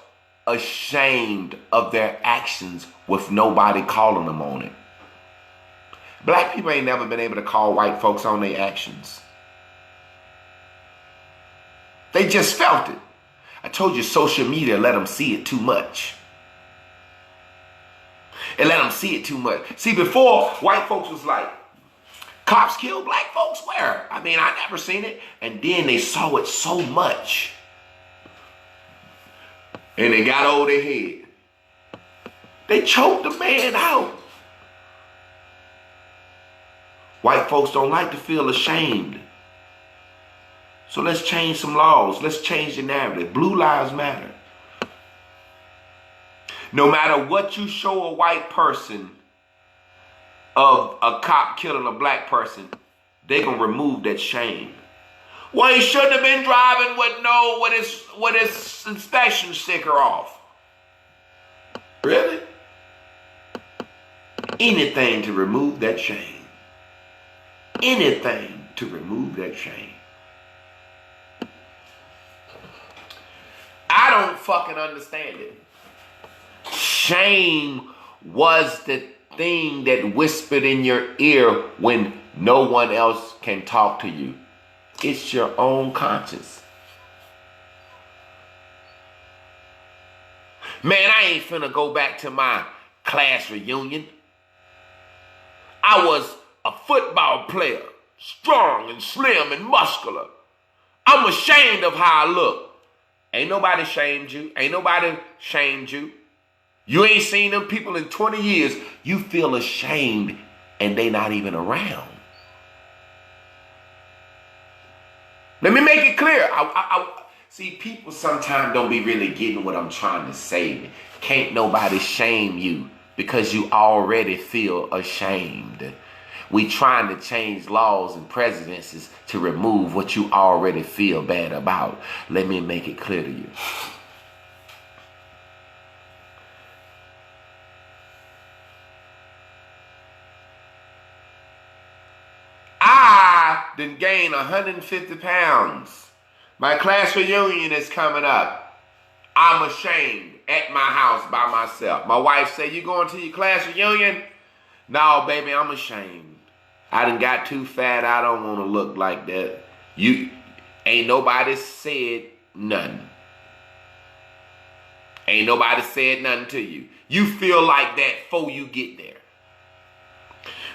ashamed of their actions with nobody calling them on it. Black people ain't never been able to call white folks on their actions. They just felt it. I told you social media let them see it too much. It let them see it too much. See, before, white folks was like, cops kill black folks where? I mean, I never seen it. And then they saw it so much. And they got over their head. They choked the man out. White folks don't like to feel ashamed. So let's change some laws. Let's change the narrative. Blue lives matter. No matter what you show a white person of a cop killing a black person, they're going to remove that shame. Well, he shouldn't have been driving with his inspection sticker off. Really? Anything to remove that shame. Anything to remove that shame. I don't fucking understand it. Shame was the thing that whispered in your ear when no one else can talk to you. It's your own conscience. Man, I ain't finna go back to my class reunion. I was a football player, strong and slim and muscular. I'm ashamed of how I look. Ain't nobody shamed you. Ain't nobody shamed you. You ain't seen them people in 20 years. You feel ashamed and they not even around. Let me make it clear. See, people sometimes don't be really getting what I'm trying to say. Can't nobody shame you because you already feel ashamed. We trying to change laws and presidencies to remove what you already feel bad about. Let me make it clear to you. I done gained 150 pounds. My class reunion is coming up. I'm ashamed at my house by myself. My wife said, you going to your class reunion? No, baby, I'm ashamed. I done got too fat. I don't want to look like that. You ain't nobody said nothing. Ain't nobody said nothing to you. You feel like that before you get there.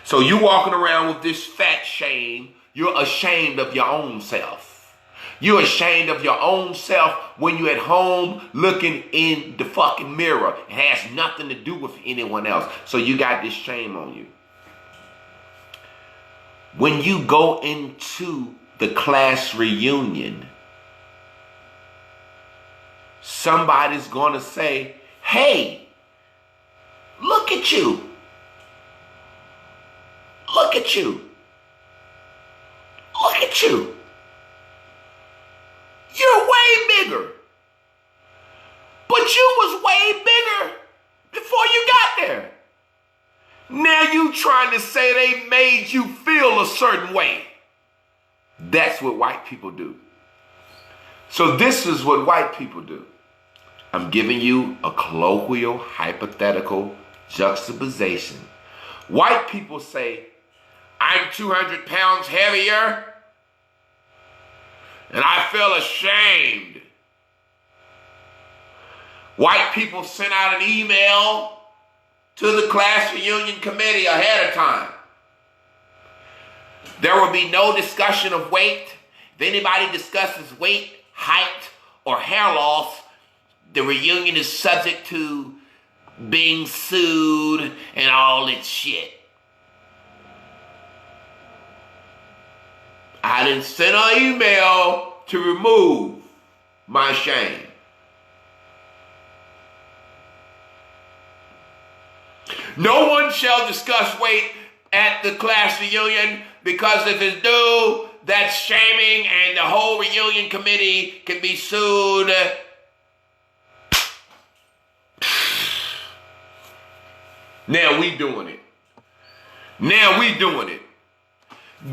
So you walking around with this fat shame. You're ashamed of your own self. You're ashamed of your own self when you're at home looking in the fucking mirror. It has nothing to do with anyone else. So you got this shame on you. When you go into the class reunion, somebody's going to say, hey, look at you. Look at you. Look at you. You're way bigger. But you was way bigger before you got there. Now you trying to say they made you feel a certain way. That's what white people do. So this is what white people do. I'm giving you a colloquial, hypothetical juxtaposition. White people say, I'm 200 pounds heavier, and I feel ashamed. White people sent out an email to the class reunion committee ahead of time. There will be no discussion of weight. If anybody discusses weight, height, or hair loss, the reunion is subject to being sued and all that shit. I didn't send an email to remove my shame. No one shall discuss weight at the class reunion, because if it's due, that's shaming and the whole reunion committee can be sued. Now we doing it. Now we doing it.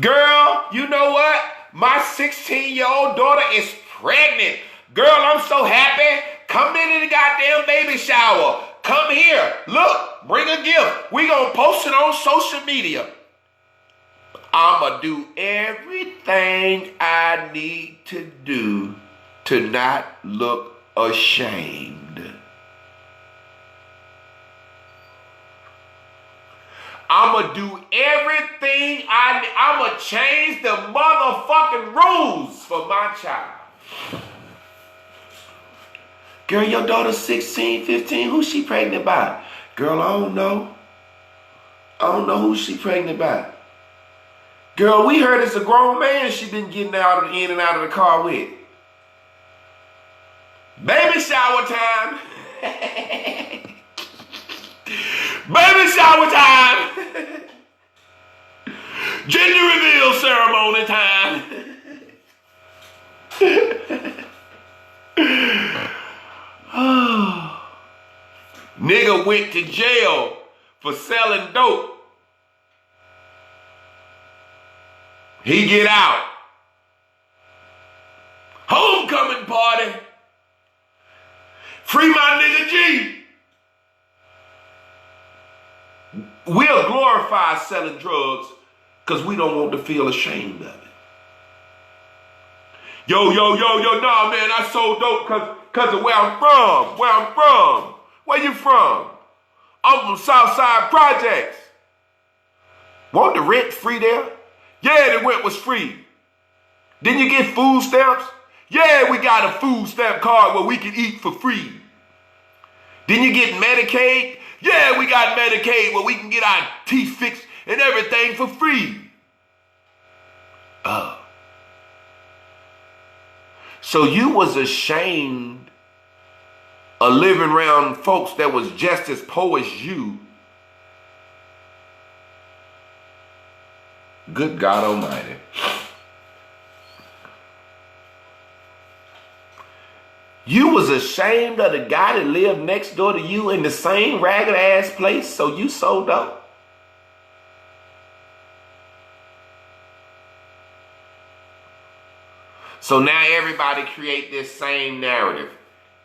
Girl, you know what? My 16-year-old daughter is pregnant. Girl, I'm so happy. Come into the goddamn baby shower. Come here. Look, bring a gift. We gonna post it on social media. I'ma do everything I need to do to not look ashamed. I'ma do everything I'ma change the motherfucking rules for my child. Girl, your daughter's 16, 15. Who's she pregnant by? Girl, I don't know. I don't know who she pregnant by. Girl, we heard it's a grown man she been getting in and out of the car with. Baby shower time. Baby shower time. Gender reveal ceremony time. Nigga went to jail for selling dope. He get out. Homecoming party. Free my nigga G. We'll glorify selling drugs because we don't want to feel ashamed of it. Yo, nah, man, I sold dope because of where I'm from. Where you from? I'm from Southside Projects. Want the rent free there? Yeah, the rent was free. Didn't you get food stamps? Yeah, we got a food stamp card where we can eat for free. Didn't you get Medicaid? Yeah, we got Medicaid where we can get our teeth fixed and everything for free. So you was ashamed of living around folks that was just as poor as you. Good God Almighty. You was ashamed of the guy that lived next door to you in the same ragged ass place, so you sold dope. So now everybody create this same narrative.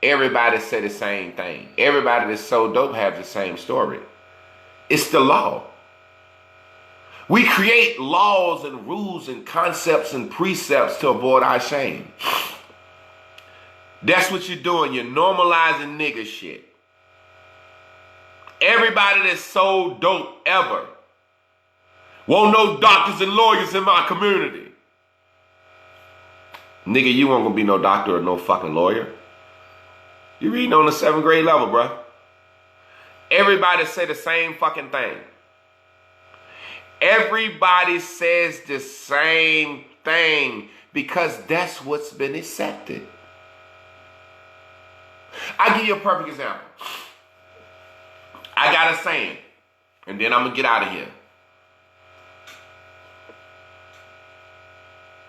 Everybody say the same thing. Everybody that's sold dope have the same story. It's the law. We create laws and rules and concepts and precepts to avoid our shame. That's what you're doing. You're normalizing nigga shit. Everybody that sold dope ever. Won't no doctors and lawyers in my community. Nigga, you won't gonna be no doctor or no fucking lawyer. You reading on the 7th grade level, bruh. Everybody say the same fucking thing. Everybody says the same thing because that's what's been accepted. I'll give you a perfect example. I got a saying, and then I'm going to get out of here.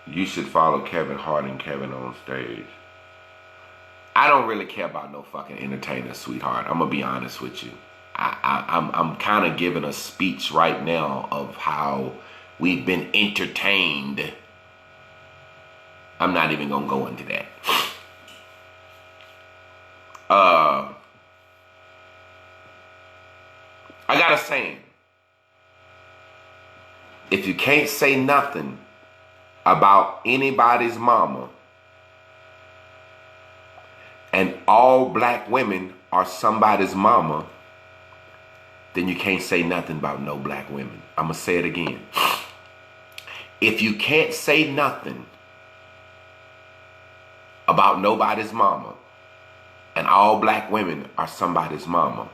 You should follow Kevin Hart and Kevin on stage. I don't really care about no fucking entertainer, sweetheart. I'm going to be honest with you. I'm kind of giving a speech right now of how we've been entertained. I'm not even going to go into that. I got a saying. If you can't say nothing about anybody's mama, and all black women are somebody's mama, then you can't say nothing about no black women. I'm going to say it again. If you can't say nothing about nobody's mama, and all black women are somebody's mama,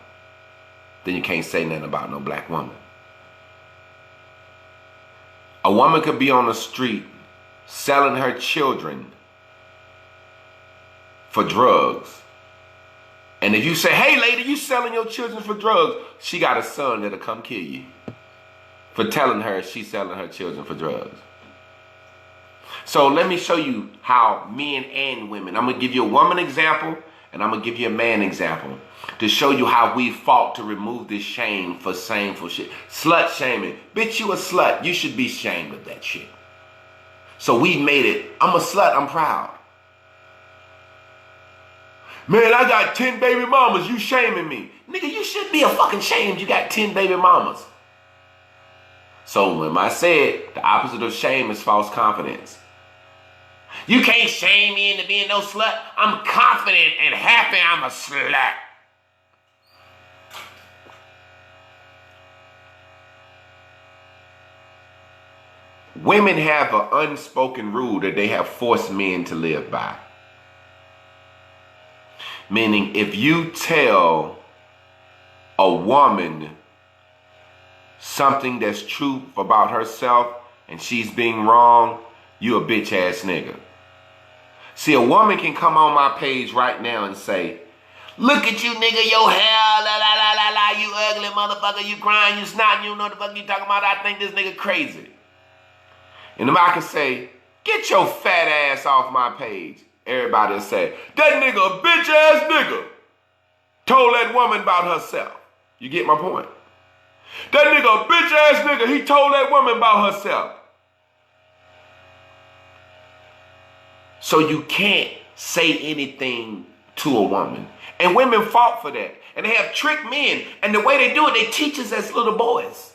then you can't say nothing about no black woman. A woman could be on the street selling her children for drugs. And if you say, hey lady, you selling your children for drugs, she got a son that'll come kill you for telling her she's selling her children for drugs. So let me show you how men and women, I'm going to give you a woman example and I'm going to give you a man example to show you how we fought to remove this shame for shameful shit. Slut shaming. Bitch, you a slut. You should be ashamed of that shit. So we made it. I'm a slut. I'm proud. Man, I got 10 baby mamas. You shaming me. Nigga, you should be a fucking shamed. You got 10 baby mamas. So when I said the opposite of shame is false confidence. You can't shame me into being no slut. I'm confident and happy I'm a slut. Women have an unspoken rule that they have forced men to live by. Meaning, if you tell a woman something that's true about herself and she's being wrong, you a bitch ass nigga. See, a woman can come on my page right now and say, look at you nigga, your hair, la la la la la, you ugly motherfucker, you crying, you snotting, you know what the fuck you talking about, I think this nigga crazy. And if I can say, get your fat ass off my page, everybody will say, that nigga a bitch ass nigga told that woman about herself. You get my point? That nigga a bitch ass nigga, he told that woman about herself. So you can't say anything to a woman. And women fought for that. And they have tricked men. And the way they do it, they teach us as little boys.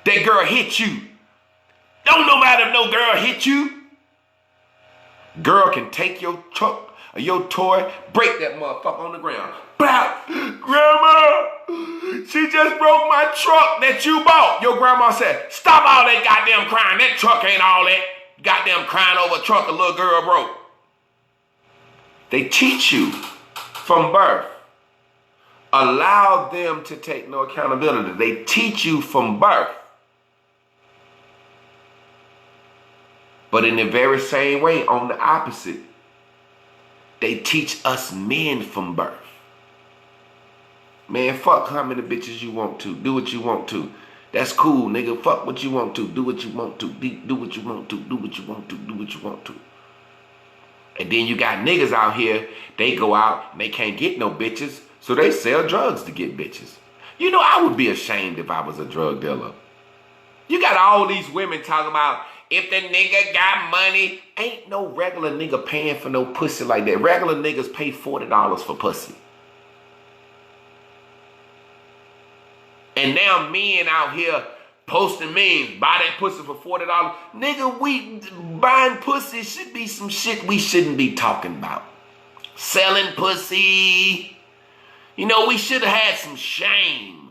That girl hit you. Don't no matter if no girl hit you. Girl can take your truck or your toy, break that motherfucker on the ground. Blah. Grandma, she just broke my truck that you bought. Your grandma said, stop all that goddamn crying. That truck ain't all that goddamn crying over a truck a little girl broke. They teach you from birth. Allow them to take no accountability. They teach you from birth. But in the very same way, on the opposite, they teach us men from birth. Man, fuck how many bitches you want to. Do what you want to. That's cool, nigga. Fuck what you want to. Do what you want to. Do what you want to. Do what you want to. Do what you want to. And then you got niggas out here, they go out and they can't get no bitches, so they sell drugs to get bitches. You know, I would be ashamed if I was a drug dealer. You got all these women talking about, if the nigga got money, ain't no regular nigga paying for no pussy like that. Regular niggas pay $40 for pussy. And now men out here posting memes, buy that pussy for $40. Nigga, we buying pussy should be some shit we shouldn't be talking about. Selling pussy. You know, we should have had some shame.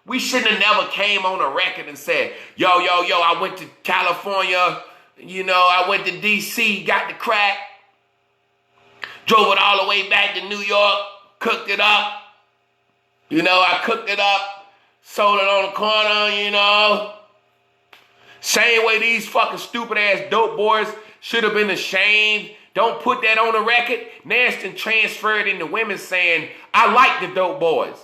We shouldn't have never came on a record and said, yo, I went to California, you know, I went to D.C., got the crack, drove it all the way back to New York, cooked it up. You know, I cooked it up, sold it on the corner, you know. Same way these fucking stupid ass dope boys should have been ashamed. Don't put that on the record. Nasty transferred into women saying, I like the dope boys.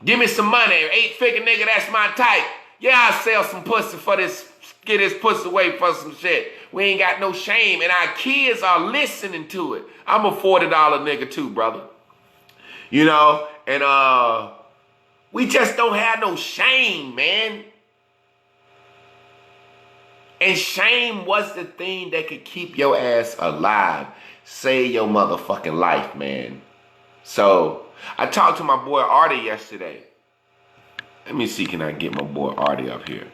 Give me some money. 8-figure nigga, that's my type. Yeah, I'll sell some pussy for this, get this pussy away for some shit. We ain't got no shame. And our kids are listening to it. I'm a $40 nigga too, brother. You know, and we just don't have no shame, man. And shame was the thing that could keep your ass alive. Save your motherfucking life, man. So, I talked to my boy Artie yesterday. Let me see, can I get my boy Artie up here?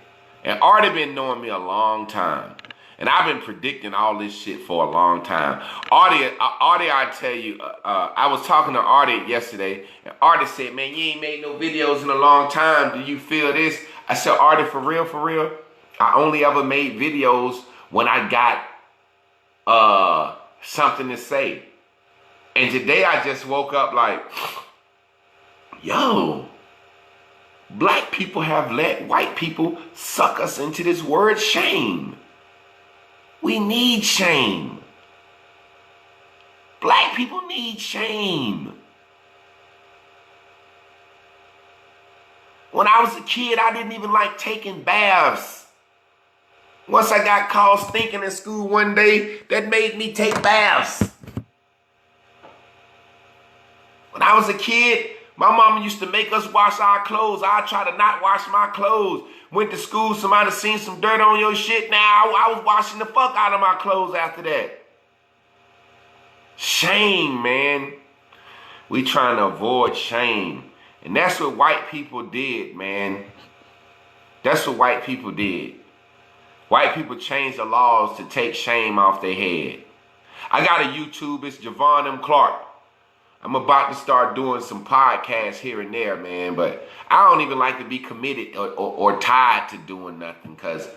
And Artie been knowing me a long time. And I've been predicting all this shit for a long time. Artie, I tell you, I was talking to Artie yesterday. And Artie said, man, you ain't made no videos in a long time. Do you feel this? I said, Artie, for real, for real? I only ever made videos when I got something to say. And today I just woke up like, yo, black people have let white people suck us into this word shame. We need shame. Black people need shame. When I was a kid, I didn't even like taking baths. Once I got caught stinking in school one day, that made me take baths. When I was a kid, my mama used to make us wash our clothes. I try to not wash my clothes. Went to school, somebody seen some dirt on your shit. Now I was washing the fuck out of my clothes after that. Shame, man. We trying to avoid shame. And that's what white people did, man. That's what white people did. White people changed the laws to take shame off their head. I got a YouTube, it's Javon M. Clark. I'm about to start doing some podcasts here and there, man, but I don't even like to be committed or tied to doing nothing, because,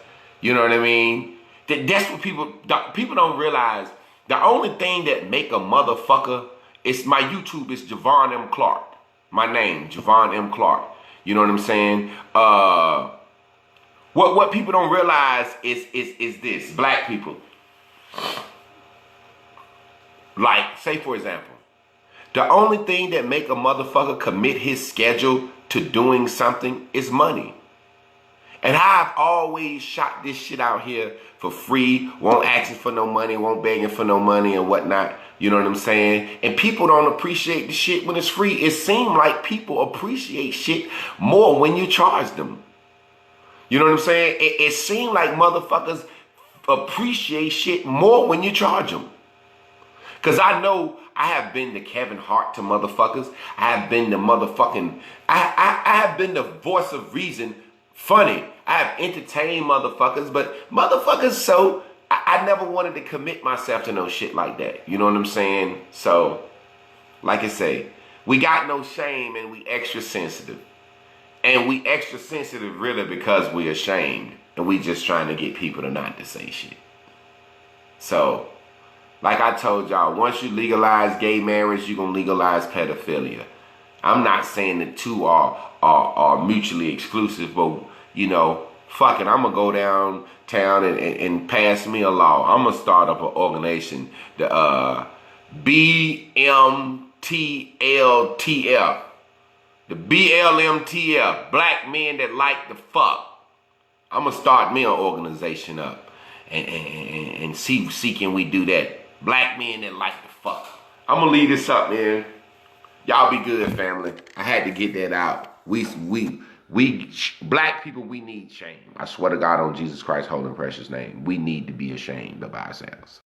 you know what I mean? That's what people don't realize. The only thing that make a motherfucker, it's my YouTube, is Javon M. Clark. My name, Javon M. Clark. You know what I'm saying? What people don't realize is this, black people. Like, say for example, the only thing that make a motherfucker commit his schedule to doing something is money. And I've always shot this shit out here for free, won't ask for no money, won't begging for no money and whatnot. You know what I'm saying? And people don't appreciate the shit when it's free. It seems like people appreciate shit more when you charge them. You know what I'm saying? It seems like motherfuckers appreciate shit more when you charge them. Because I know I have been the Kevin Hart to motherfuckers. I have been the motherfucking, I have been the voice of reason, funny. I have entertained motherfuckers, but motherfuckers, so I never wanted to commit myself to no shit like that. You know what I'm saying? So, like I say, we got no shame and we extra sensitive. And we extra sensitive really because we ashamed. And we just trying to get people to not to say shit. So, like I told y'all, once you legalize gay marriage, you're going to legalize pedophilia. I'm not saying the two are mutually exclusive, but, you know, fuck it, I'm going to go downtown and pass me a law. I'm going to start up an organization, the BMTLTF. The BLMTF, black men that like to fuck. I'm going to start me an organization up and see can we do that. Black men that like to fuck. I'm going to leave this up, man. Y'all be good, family. I had to get that out. We black people, we need shame. I swear to God on Jesus Christ's holy and precious name, we need to be ashamed of ourselves.